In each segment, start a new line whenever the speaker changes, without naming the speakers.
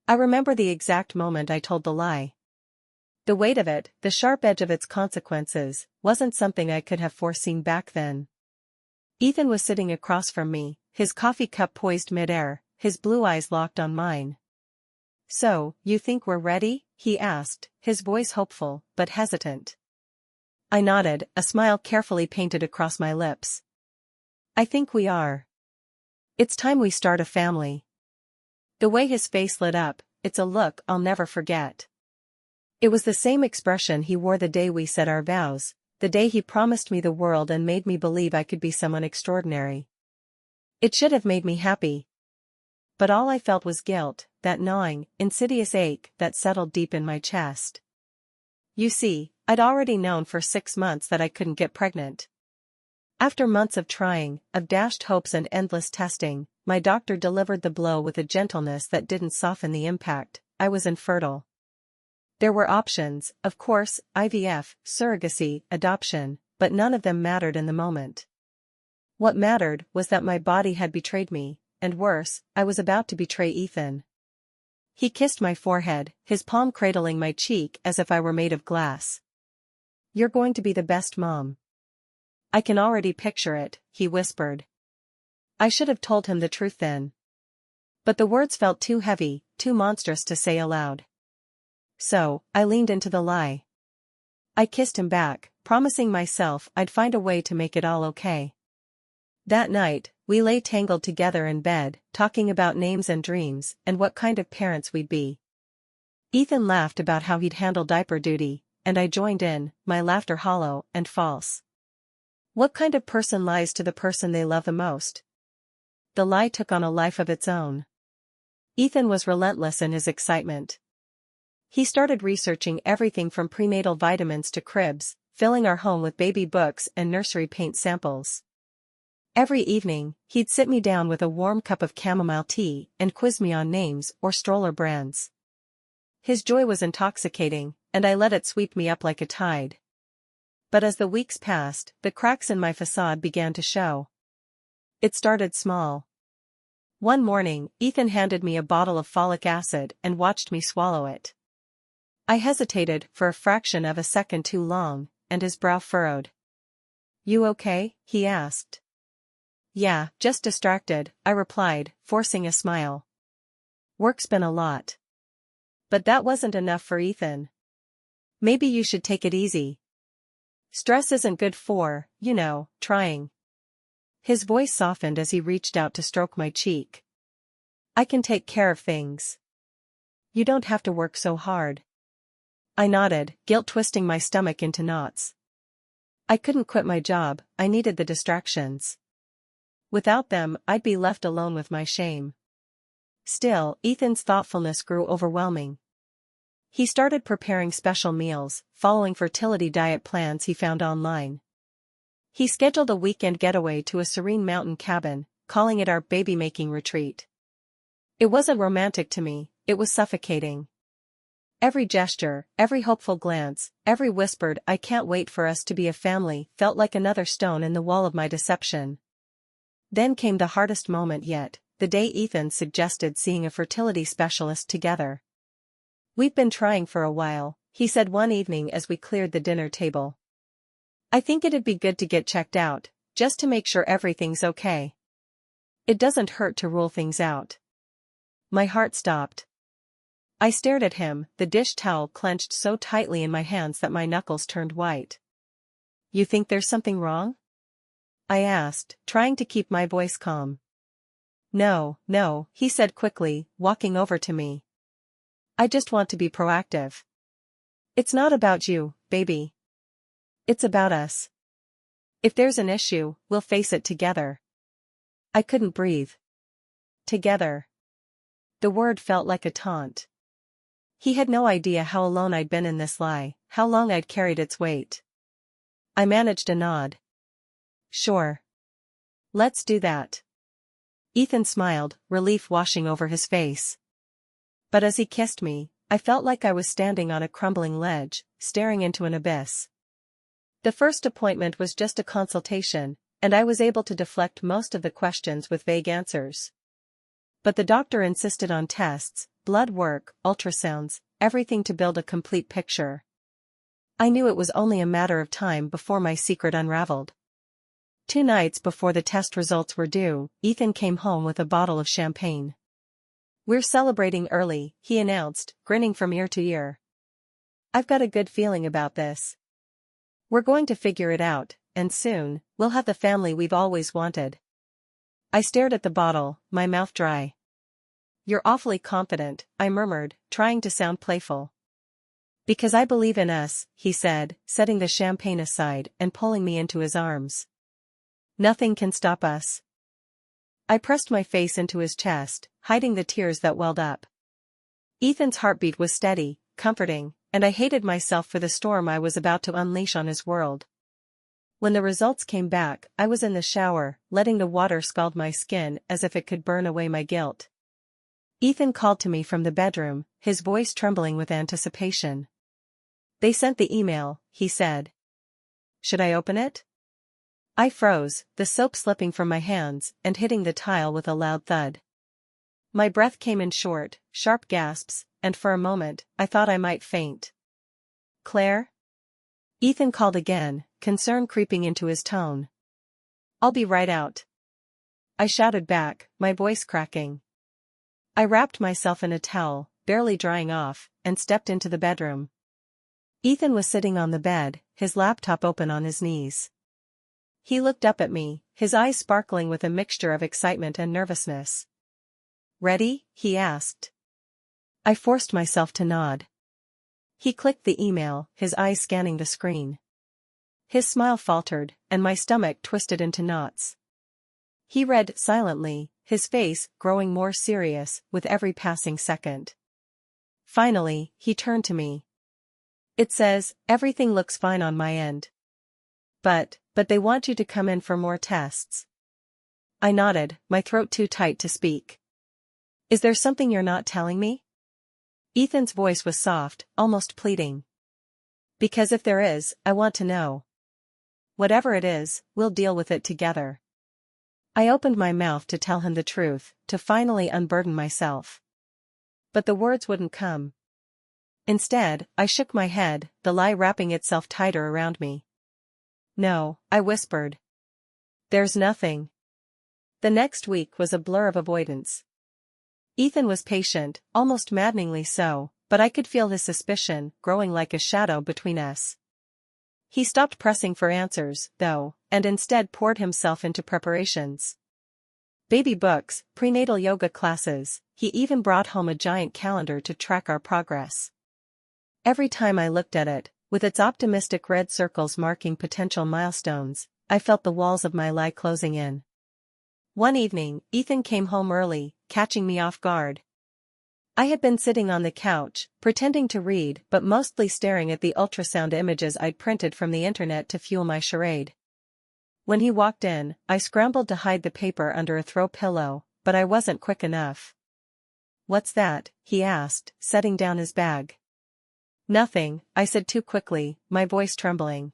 I remember the exact moment I told the lie. The weight of it, the sharp edge of its consequences, wasn't something I could have foreseen back then. Ethan was sitting across from me, his coffee cup poised midair, his blue eyes locked on mine. "So, you think we're ready?" he asked, his voice hopeful, but hesitant. I nodded, a smile carefully painted across my lips. "I think we are. It's time we start a family." The way his face lit up, it's a look I'll never forget. It was the same expression he wore the day we said our vows, the day he promised me the world and made me believe I could be someone extraordinary. It should have made me happy. But all I felt was guilt, that gnawing, insidious ache that settled deep in my chest. You see, I'd already known for 6 months that I couldn't get pregnant. After months of trying, of dashed hopes and endless testing, my doctor delivered the blow with a gentleness that didn't soften the impact. I was infertile. There were options, of course, IVF, surrogacy, adoption, but none of them mattered in the moment. What mattered was that my body had betrayed me, and worse, I was about to betray Ethan. He kissed my forehead, his palm cradling my cheek as if I were made of glass. "You're going to be the best mom. I can already picture it," he whispered. I should have told him the truth then. But the words felt too heavy, too monstrous to say aloud. So, I leaned into the lie. I kissed him back, promising myself I'd find a way to make it all okay. That night, we lay tangled together in bed, talking about names and dreams, and what kind of parents we'd be. Ethan laughed about how he'd handle diaper duty, and I joined in, my laughter hollow and false. What kind of person lies to the person they love the most? The lie took on a life of its own. Ethan was relentless in his excitement. He started researching everything from prenatal vitamins to cribs, filling our home with baby books and nursery paint samples. Every evening, he'd sit me down with a warm cup of chamomile tea and quiz me on names or stroller brands. His joy was intoxicating, and I let it sweep me up like a tide. But as the weeks passed, the cracks in my facade began to show. It started small. One morning, Ethan handed me a bottle of folic acid and watched me swallow it. I hesitated for a fraction of a second too long, and his brow furrowed. "You okay?" he asked. "Yeah, just distracted," I replied, forcing a smile. "Work's been a lot." But that wasn't enough for Ethan. "Maybe you should take it easy. Stress isn't good for, trying." His voice softened as he reached out to stroke my cheek. "I can take care of things. You don't have to work so hard." I nodded, guilt twisting my stomach into knots. I couldn't quit my job, I needed the distractions. Without them, I'd be left alone with my shame. Still, Ethan's thoughtfulness grew overwhelming. He started preparing special meals, following fertility diet plans he found online. He scheduled a weekend getaway to a serene mountain cabin, calling it our baby-making retreat. It wasn't romantic to me, it was suffocating. Every gesture, every hopeful glance, every whispered "I can't wait for us to be a family" felt like another stone in the wall of my deception. Then came the hardest moment yet, the day Ethan suggested seeing a fertility specialist together. "We've been trying for a while," he said one evening as we cleared the dinner table. "I think it'd be good to get checked out, just to make sure everything's okay. It doesn't hurt to rule things out." My heart stopped. I stared at him, the dish towel clenched so tightly in my hands that my knuckles turned white. "You think there's something wrong?" I asked, trying to keep my voice calm. No, he said quickly, walking over to me. "I just want to be proactive. It's not about you, baby. It's about us. If there's an issue, we'll face it together." I couldn't breathe. Together. The word felt like a taunt. He had no idea how alone I'd been in this lie, how long I'd carried its weight. I managed a nod. "Sure. Let's do that." Ethan smiled, relief washing over his face. But as he kissed me, I felt like I was standing on a crumbling ledge, staring into an abyss. The first appointment was just a consultation, and I was able to deflect most of the questions with vague answers. But the doctor insisted on tests, blood work, ultrasounds, everything to build a complete picture. I knew it was only a matter of time before my secret unraveled. 2 nights before the test results were due, Ethan came home with a bottle of champagne. "We're celebrating early," he announced, grinning from ear to ear. "I've got a good feeling about this. We're going to figure it out, and soon, we'll have the family we've always wanted." I stared at the bottle, my mouth dry. "You're awfully confident," I murmured, trying to sound playful. "Because I believe in us," he said, setting the champagne aside and pulling me into his arms. "Nothing can stop us." I pressed my face into his chest, hiding the tears that welled up. Ethan's heartbeat was steady, comforting, and I hated myself for the storm I was about to unleash on his world. When the results came back, I was in the shower, letting the water scald my skin as if it could burn away my guilt. Ethan called to me from the bedroom, his voice trembling with anticipation. "They sent the email," he said. "Should I open it?" I froze, the soap slipping from my hands and hitting the tile with a loud thud. My breath came in short, sharp gasps, and for a moment, I thought I might faint. "Claire?" Ethan called again, concern creeping into his tone. "I'll be right out," I shouted back, my voice cracking. I wrapped myself in a towel, barely drying off, and stepped into the bedroom. Ethan was sitting on the bed, his laptop open on his knees. He looked up at me, his eyes sparkling with a mixture of excitement and nervousness. "Ready?" he asked. I forced myself to nod. He clicked the email, his eyes scanning the screen. His smile faltered, and my stomach twisted into knots. He read silently, his face growing more serious with every passing second. Finally, he turned to me. "It says, everything looks fine on my end. But they want you to come in for more tests." I nodded, my throat too tight to speak. "Is there something you're not telling me?" Ethan's voice was soft, almost pleading. "Because if there is, I want to know. Whatever it is, we'll deal with it together." I opened my mouth to tell him the truth, to finally unburden myself. But the words wouldn't come. Instead, I shook my head, the lie wrapping itself tighter around me. "No," I whispered. "There's nothing." The next week was a blur of avoidance. Ethan was patient, almost maddeningly so, but I could feel his suspicion growing like a shadow between us. He stopped pressing for answers, though, and instead poured himself into preparations. Baby books, prenatal yoga classes, he even brought home a giant calendar to track our progress. Every time I looked at it, with its optimistic red circles marking potential milestones, I felt the walls of my lie closing in. One evening, Ethan came home early, catching me off guard. I had been sitting on the couch, pretending to read but mostly staring at the ultrasound images I'd printed from the internet to fuel my charade. When he walked in, I scrambled to hide the paper under a throw pillow, but I wasn't quick enough. "What's that?" he asked, setting down his bag. "Nothing," I said too quickly, my voice trembling.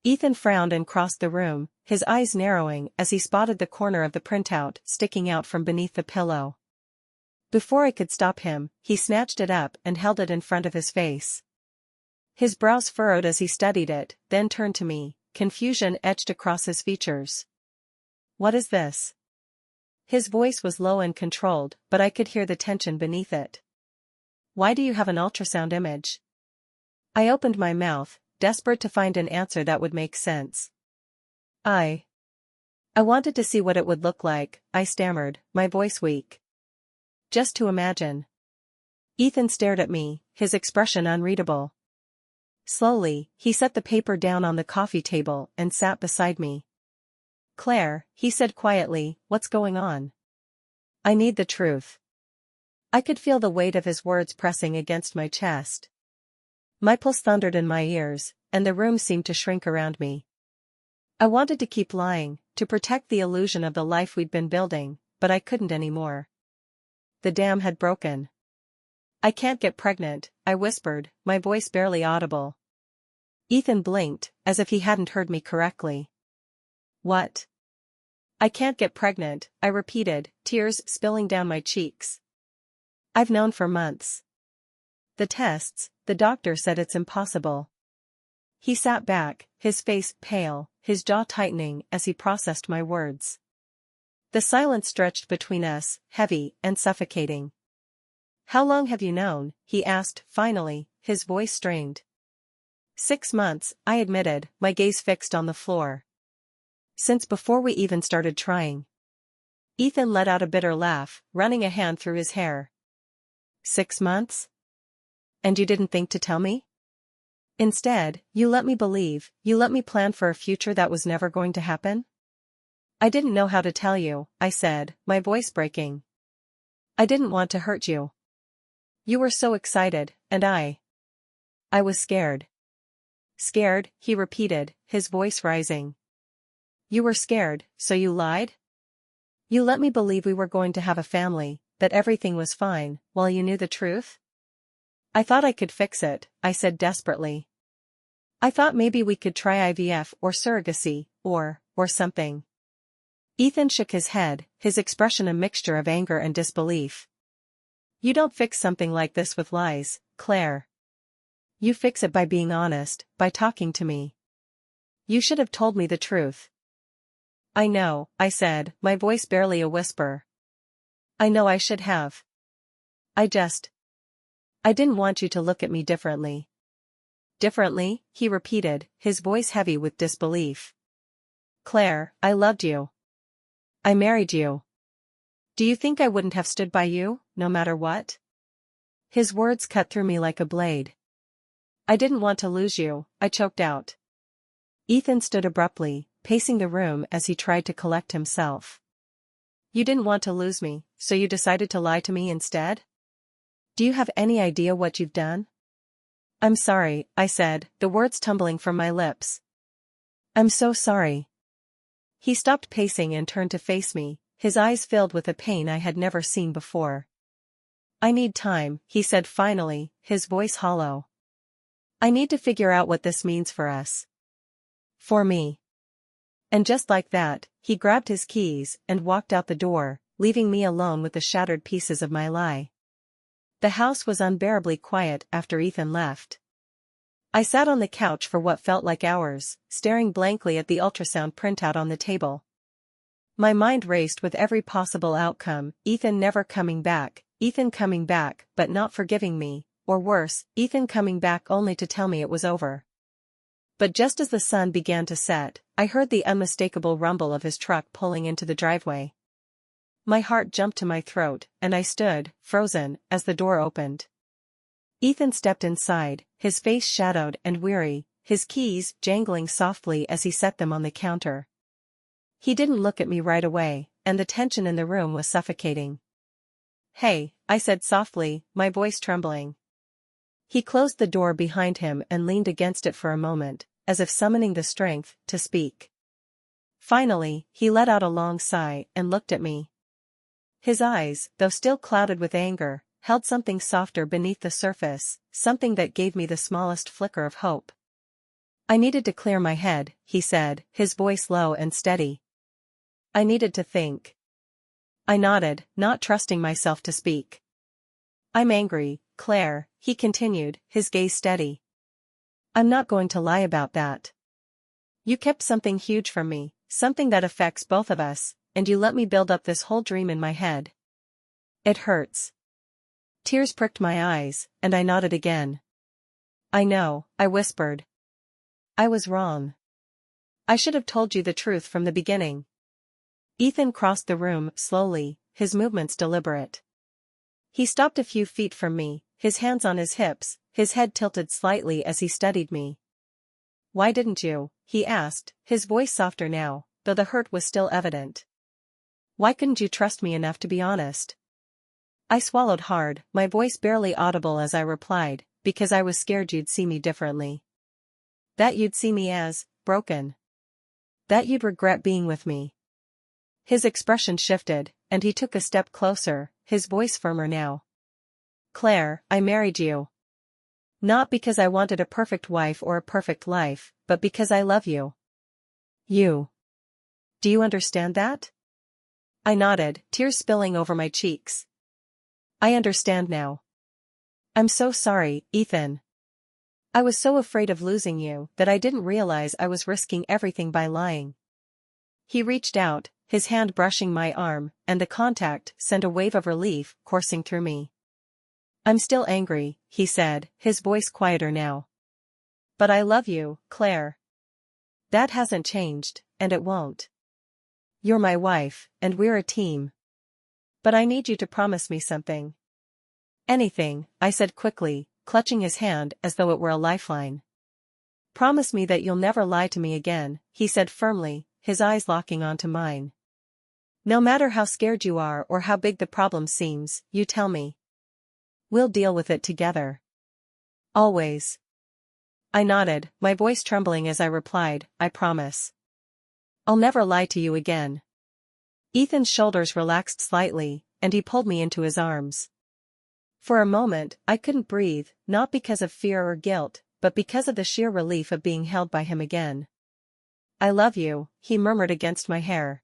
Ethan frowned and crossed the room, his eyes narrowing as he spotted the corner of the printout sticking out from beneath the pillow. Before I could stop him, he snatched it up and held it in front of his face. His brows furrowed as he studied it, then turned to me, confusion etched across his features. "What is this?" His voice was low and controlled, but I could hear the tension beneath it. "Why do you have an ultrasound image?" I opened my mouth, desperate to find an answer that would make sense. I wanted to see what it would look like," I stammered, my voice weak. "Just to imagine." Ethan stared at me, his expression unreadable. Slowly, he set the paper down on the coffee table and sat beside me. "Claire," he said quietly, "what's going on? I need the truth." I could feel the weight of his words pressing against my chest. My pulse thundered in my ears, and the room seemed to shrink around me. I wanted to keep lying, to protect the illusion of the life we'd been building, but I couldn't anymore. The dam had broken. "I can't get pregnant," I whispered, my voice barely audible. Ethan blinked, as if he hadn't heard me correctly. "What?" I can't get pregnant, I repeated, tears spilling down my cheeks. I've known for months. The tests, the doctor said it's impossible. He sat back, his face pale, his jaw tightening as he processed my words. The silence stretched between us, heavy and suffocating. How long have you known? He asked, finally, his voice strained. 6 months, I admitted, my gaze fixed on the floor. Since before we even started trying. Ethan let out a bitter laugh, running a hand through his hair. 6 months? And you didn't think to tell me? Instead, you let me believe, you let me plan for a future that was never going to happen? I didn't know how to tell you, I said, my voice breaking. I didn't want to hurt you. You were so excited, and I was scared. Scared, he repeated, his voice rising. You were scared, so you lied? You let me believe we were going to have a family, that everything was fine, while you knew the truth? I thought I could fix it, I said desperately. I thought maybe we could try IVF or surrogacy, or something. Ethan shook his head, his expression a mixture of anger and disbelief. You don't fix something like this with lies, Claire. You fix it by being honest, by talking to me. You should have told me the truth. I know, I said, my voice barely a whisper. I know I should have. I didn't want you to look at me differently. Differently, he repeated, his voice heavy with disbelief. Claire, I loved you. I married you. Do you think I wouldn't have stood by you, no matter what? His words cut through me like a blade. I didn't want to lose you, I choked out. Ethan stood abruptly, pacing the room as he tried to collect himself. You didn't want to lose me, so you decided to lie to me instead? Do you have any idea what you've done? I'm sorry, I said, the words tumbling from my lips. I'm so sorry. He stopped pacing and turned to face me, his eyes filled with a pain I had never seen before. I need time, he said finally, his voice hollow. I need to figure out what this means for us. For me. And just like that, he grabbed his keys and walked out the door, leaving me alone with the shattered pieces of my lie. The house was unbearably quiet after Ethan left. I sat on the couch for what felt like hours, staring blankly at the ultrasound printout on the table. My mind raced with every possible outcome, Ethan never coming back, Ethan coming back but not forgiving me, or worse, Ethan coming back only to tell me it was over. But just as the sun began to set, I heard the unmistakable rumble of his truck pulling into the driveway. My heart jumped to my throat, and I stood, frozen, as the door opened. Ethan stepped inside, his face shadowed and weary, his keys jangling softly as he set them on the counter. He didn't look at me right away, and the tension in the room was suffocating. Hey, I said softly, my voice trembling. He closed the door behind him and leaned against it for a moment, as if summoning the strength to speak. Finally, he let out a long sigh and looked at me. His eyes, though still clouded with anger, held something softer beneath the surface, something that gave me the smallest flicker of hope. I needed to clear my head, he said, his voice low and steady. I needed to think. I nodded, not trusting myself to speak. I'm angry, Claire, he continued, his gaze steady. I'm not going to lie about that. You kept something huge from me, something that affects both of us, and you let me build up this whole dream in my head. It hurts. Tears pricked my eyes, and I nodded again. I know, I whispered. I was wrong. I should have told you the truth from the beginning. Ethan crossed the room slowly, his movements deliberate. He stopped a few feet from me, his hands on his hips, his head tilted slightly as he studied me. Why didn't you? He asked, his voice softer now, though the hurt was still evident. Why couldn't you trust me enough to be honest? I swallowed hard, my voice barely audible as I replied, because I was scared you'd see me differently. That you'd see me as broken. That you'd regret being with me. His expression shifted, and he took a step closer, his voice firmer now. Claire, I married you. Not because I wanted a perfect wife or a perfect life, but because I love you. You. Do you understand that? I nodded, tears spilling over my cheeks. I understand now. I'm so sorry, Ethan. I was so afraid of losing you that I didn't realize I was risking everything by lying. He reached out, his hand brushing my arm, and the contact sent a wave of relief coursing through me. I'm still angry, he said, his voice quieter now. But I love you, Claire. That hasn't changed, and it won't. You're my wife, and we're a team. But I need you to promise me something. Anything, I said quickly, clutching his hand as though it were a lifeline. Promise me that you'll never lie to me again, he said firmly, his eyes locking onto mine. No matter how scared you are or how big the problem seems, you tell me. We'll deal with it together. Always. I nodded, my voice trembling as I replied, I promise. I'll never lie to you again. Ethan's shoulders relaxed slightly, and he pulled me into his arms. For a moment, I couldn't breathe, not because of fear or guilt, but because of the sheer relief of being held by him again. I love you, he murmured against my hair.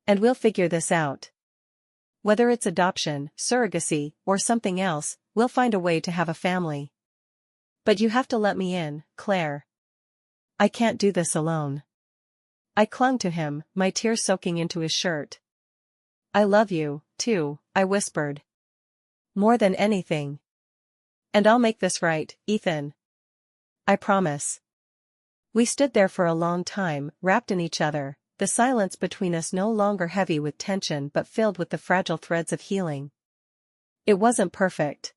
And we'll figure this out. Whether it's adoption, surrogacy, or something else, we'll find a way to have a family. But you have to let me in, Claire. I can't do this alone. I clung to him, my tears soaking into his shirt. I love you, too, I whispered. More than anything. And I'll make this right, Ethan. I promise. We stood there for a long time, wrapped in each other, the silence between us no longer heavy with tension but filled with the fragile threads of healing. It wasn't perfect.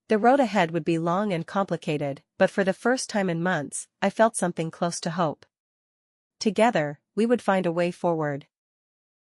The road ahead would be long and complicated, but for the first time in months, I felt something close to hope. Together, we would find a way forward.